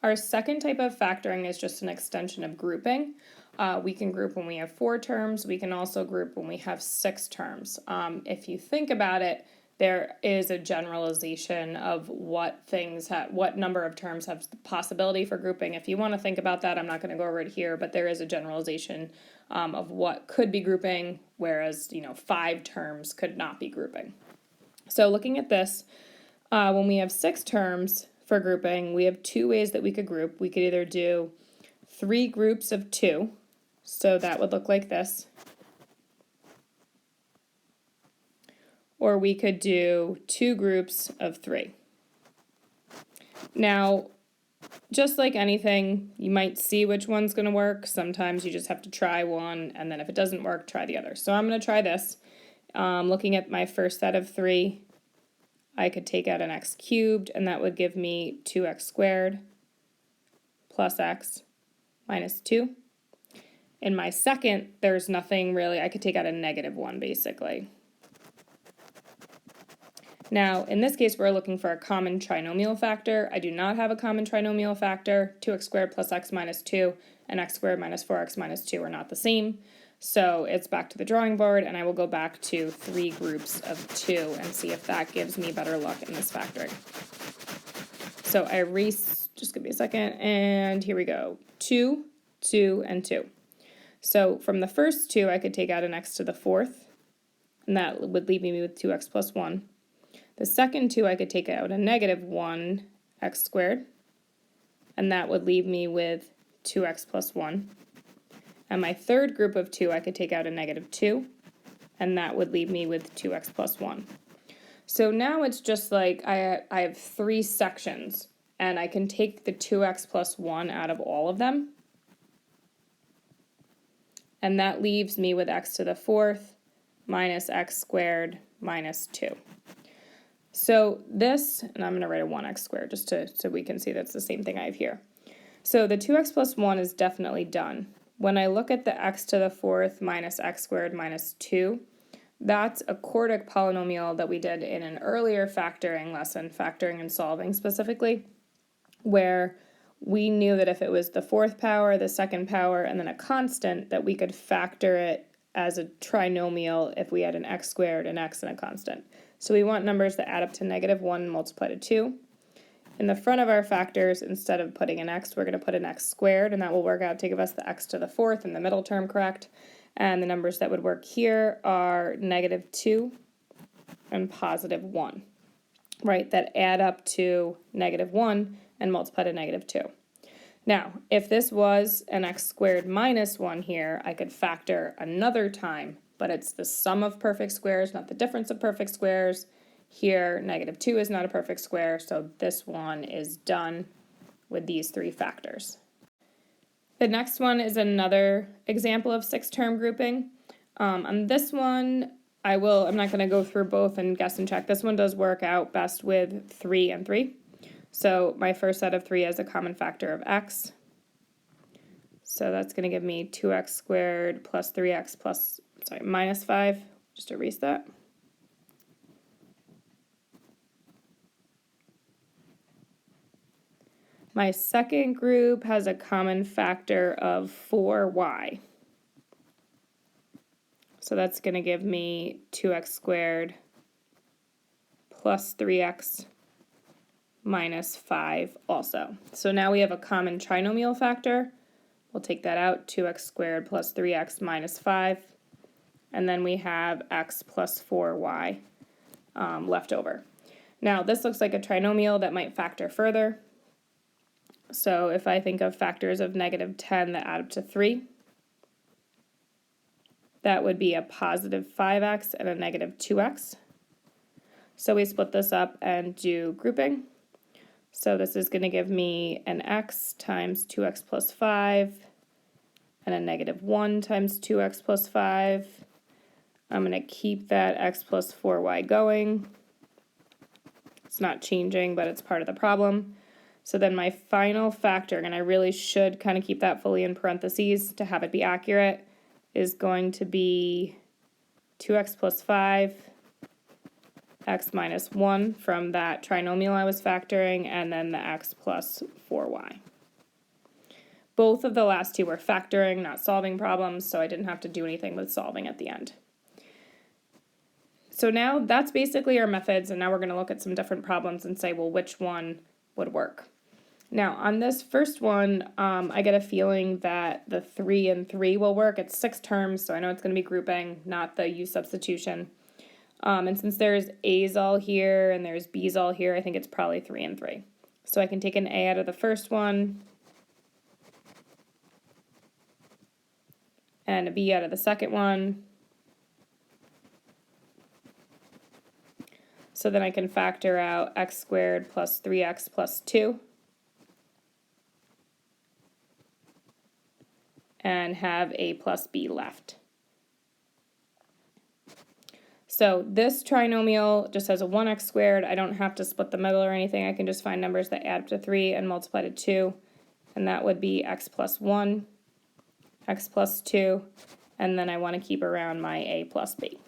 Our second type of factoring is just an extension of grouping. We can group when we have 4 terms. We can also group when we have 6 terms. If you think about it, there is a generalization of what number of terms have the possibility for grouping. If you want to think about that, I'm not going to go over it here, but there is a generalization of what could be grouping, whereas 5 terms could not be grouping. So looking at this, when we have 6 terms for grouping, we have 2 ways that we could group. We could either do 3 groups of 2, so that would look like this. Or we could do 2 groups of 3. Now, just like anything, you might see which one's going to work. Sometimes you just have to try one, and then if it doesn't work, try the other. So I'm going to try this. Looking at my first set of 3, I could take out an x cubed, and that would give me 2x squared plus x minus 2. In my second, there's nothing really. I could take out a -1, basically. Now, in this case, we're looking for a common trinomial factor. I do not have a common trinomial factor. 2x squared plus x minus 2 and x squared minus 4x minus 2 are not the same. So it's back to the drawing board, and I will go back to 3 groups of 2 and see if that gives me better luck in this factoring. So just give me a second, and here we go. 2, 2, and 2. So from the first 2, I could take out an x to the 4th, and that would leave me with 2x plus 1. The second 2, I could take out a -1 x squared, and that would leave me with 2x plus 1. And my third group of 2, I could take out a -2, and that would leave me with 2x plus 1. So now it's just like I have 3 sections, and I can take the 2x plus 1 out of all of them, and that leaves me with x to the 4th minus x squared minus 2. So this, and I'm going to write a 1x squared just so we can see that's the same thing I have here. So the 2x plus 1 is definitely done. When I look at the x to the 4th minus x squared minus 2, that's a quartic polynomial that we did in an earlier factoring lesson, factoring and solving specifically, where we knew that if it was the 4th power, the 2nd power, and then a constant, that we could factor it as a trinomial if we had an x squared, an x, and a constant. So we want numbers that add up to -1 multiplied to 2. In the front of our factors, instead of putting an x, we're going to put an x squared, and that will work out to give us the x to the 4th and the middle term correct. And the numbers that would work here are -2 and +1, right, that add up to -1 and multiply to -2. Now, if this was an x squared minus 1 here, I could factor another time, but it's the sum of perfect squares, not the difference of perfect squares. Here, -2 is not a perfect square, so this one is done with these 3 factors. The next one is another example of 6-term grouping. On this one, I'm not going to go through both and guess and check. This one does work out best with 3 and 3. So my first set of 3 has a common factor of x. So that's going to give me 2x squared plus 3x minus 5. Just erase that. My second group has a common factor of 4y. So that's going to give me 2x squared plus 3x minus 5 also. So now we have a common trinomial factor. We'll take that out, 2x squared plus 3x minus 5. And then we have x plus 4y left over. Now this looks like a trinomial that might factor further. So if I think of factors of -10 that add up to 3, that would be a positive 5x and a -2x. So we split this up and do grouping. So this is going to give me an x times 2x plus 5 and a -1 times 2x plus 5. I'm going to keep that x plus 4y going. It's not changing, but it's part of the problem. So then my final factor, and I really should kind of keep that fully in parentheses to have it be accurate, is going to be 2x plus 5 x minus 1 from that trinomial I was factoring, and then the x plus 4y. Both of the last two were factoring, not solving problems, so I didn't have to do anything with solving at the end. So now that's basically our methods, and now we're going to look at some different problems and say, well, which one would work? Now, on this first one, I get a feeling that the 3 and 3 will work. It's 6 terms, so I know it's going to be grouping, not the U substitution. And since there's A's all here and there's B's all here, I think it's probably 3 and 3. So I can take an A out of the first one and a B out of the second one. So then I can factor out x squared plus 3x plus 2 and have A plus B left. So this trinomial just has a 1x squared. I don't have to split the middle or anything. I can just find numbers that add up to 3 and multiply to 2, and that would be x plus 1, x plus 2, and then I want to keep around my A plus B.